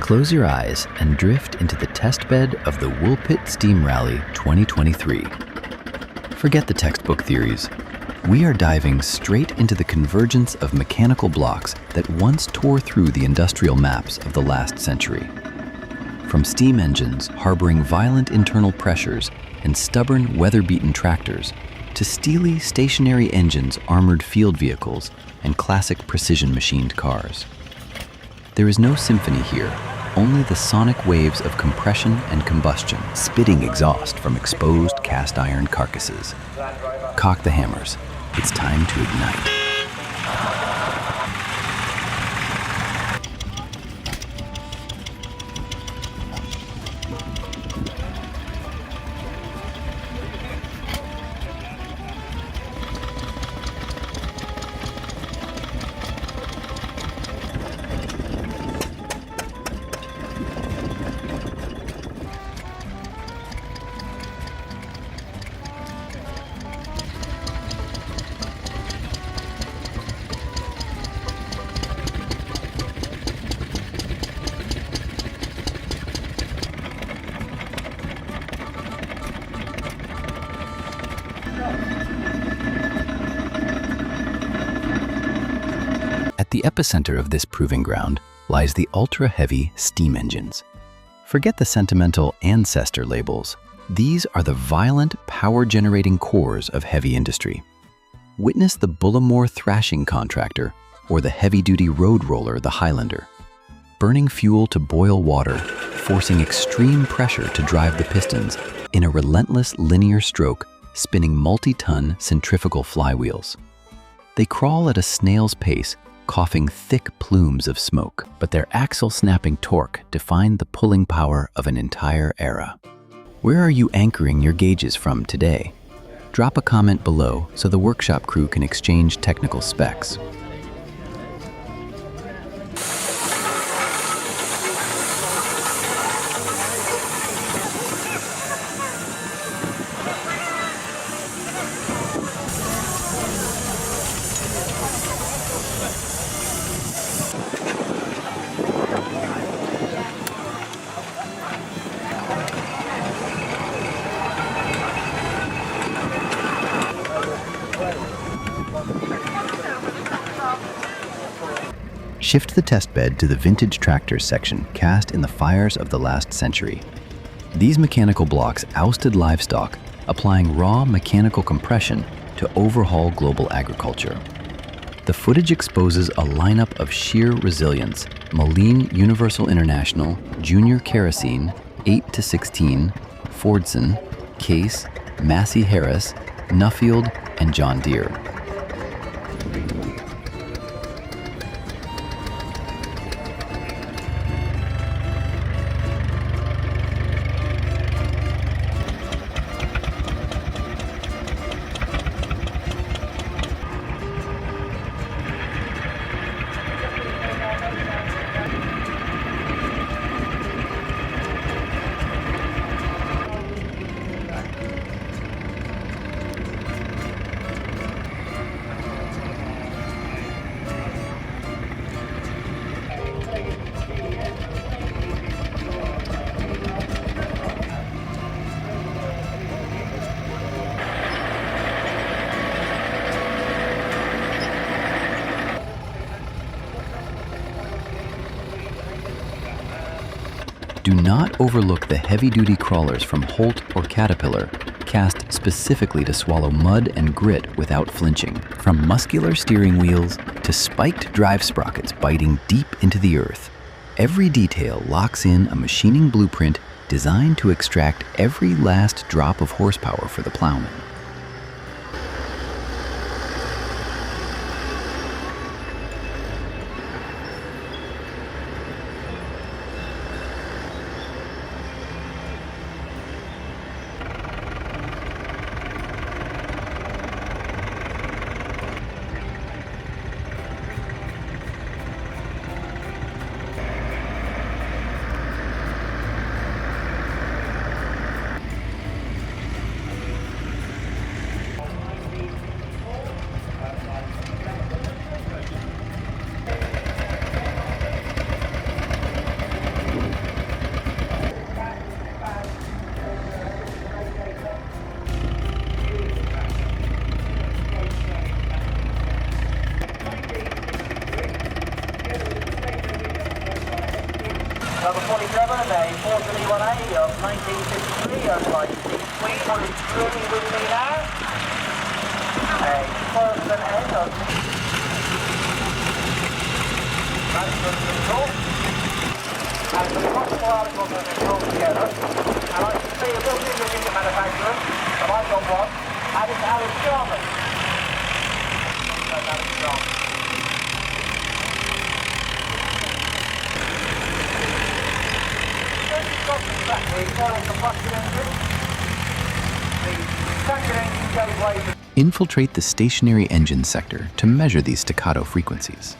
Close your eyes and drift into the test bed of the Woolpit Steam Rally 2023. Forget the textbook theories. We are diving straight into the convergence of mechanical blocks that once tore through the industrial maps of the last century. From steam engines harboring violent internal pressures and stubborn, weather-beaten tractors, to steely, stationary engines, armored field vehicles, and classic precision-machined cars. There is no symphony here, only the sonic waves of compression and combustion, spitting exhaust from exposed cast iron carcasses. Cock the hammers. It's time to ignite. At the epicenter of this proving ground lies the ultra-heavy steam engines. Forget the sentimental ancestor labels. These are the violent, power-generating cores of heavy industry. Witness the Bullimore thrashing contractor or the heavy-duty road roller, the Highlander. Burning fuel to boil water, forcing extreme pressure to drive the pistons in a relentless linear stroke, spinning multi-ton centrifugal flywheels. They crawl at a snail's pace, coughing thick plumes of smoke, but their axle-snapping torque defined the pulling power of an entire era. Where are you anchoring your gauges from today? Drop a comment below so the workshop crew can exchange technical specs. Shift the test bed to the vintage tractors section cast in the fires of the last century. These mechanical blocks ousted livestock, applying raw mechanical compression to overhaul global agriculture. The footage exposes a lineup of sheer resilience: Moline Universal International, Junior Kerosene, 8-16, Fordson, Case, Massey Harris, Nuffield, and John Deere. Do not overlook the heavy-duty crawlers from Holt or Caterpillar, cast specifically to swallow mud and grit without flinching. From muscular steering wheels to spiked drive sprockets biting deep into the earth, every detail locks in a machining blueprint designed to extract every last drop of horsepower for the plowman. Number 47, a 431A of 1953, owned by Steve Sweet, who is really with me now. A Ferguson N of management control. And the possible articles have been pulled together. And I can see a little English in the manufacturer, but I've got one, and it's Alice Jarman. Alice Jarman. Infiltrate the stationary engine sector to measure these staccato frequencies.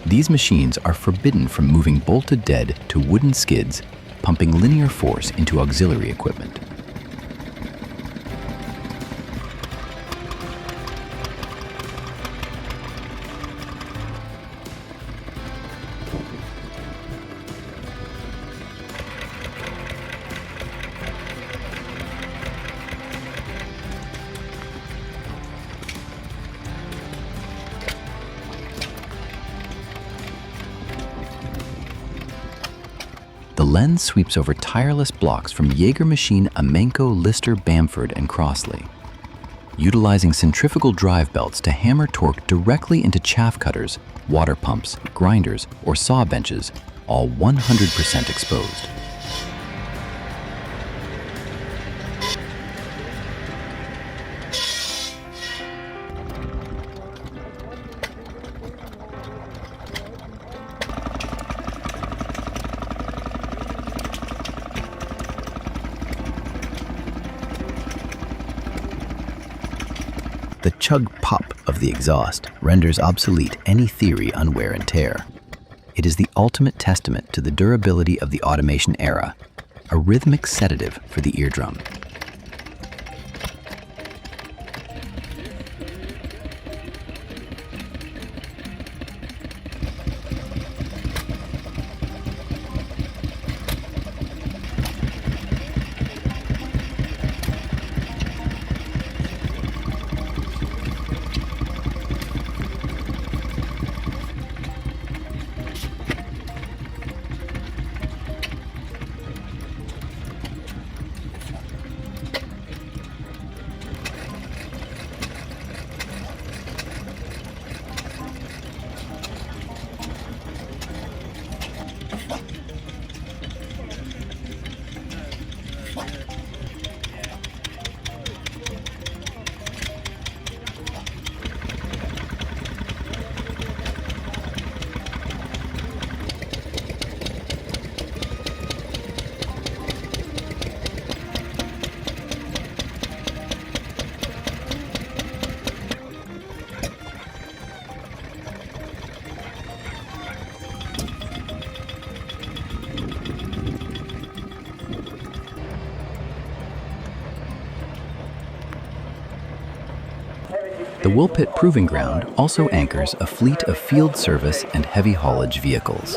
These machines are forbidden from moving bolted dead to wooden skids, pumping linear force into auxiliary equipment. The lens sweeps over tireless blocks from Jaeger machine Amenco, Lister, Bamford, and Crossley, utilizing centrifugal drive belts to hammer torque directly into chaff cutters, water pumps, grinders, or saw benches, all 100% exposed. The chug-pop of the exhaust renders obsolete any theory on wear and tear. It is the ultimate testament to the durability of the automation era, a rhythmic sedative for the eardrum. The Woolpit Proving Ground also anchors a fleet of field service and heavy haulage vehicles.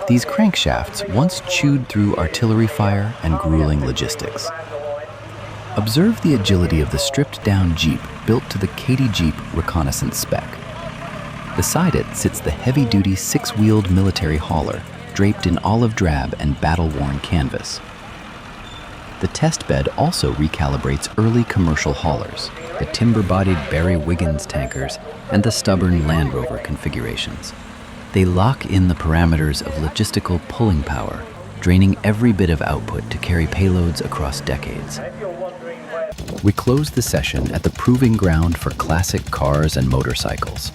These crankshafts once chewed through artillery fire and grueling logistics. Observe the agility of the stripped-down Jeep built to the Katy Jeep reconnaissance spec. Beside it sits the heavy-duty six-wheeled military hauler, draped in olive drab and battle-worn canvas. The test bed also recalibrates early commercial haulers, the timber-bodied Barry Wiggins tankers, and the stubborn Land Rover configurations. They lock in the parameters of logistical pulling power, draining every bit of output to carry payloads across decades. We close the session at the proving ground for classic cars and motorcycles.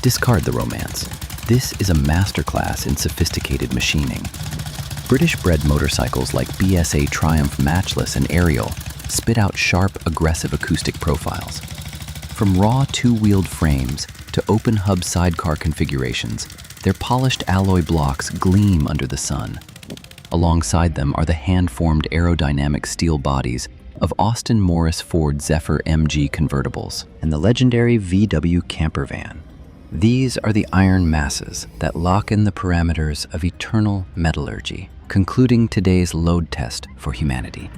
Discard the romance. This is a masterclass in sophisticated machining. British-bred motorcycles like BSA Triumph Matchless and Ariel spit out sharp, aggressive acoustic profiles. From raw two-wheeled frames to open-hub sidecar configurations, their polished alloy blocks gleam under the sun. Alongside them are the hand-formed aerodynamic steel bodies of Austin Morris Ford Zephyr MG convertibles and the legendary VW camper van. These are the iron masses that lock in the parameters of eternal metallurgy, concluding today's load test for humanity.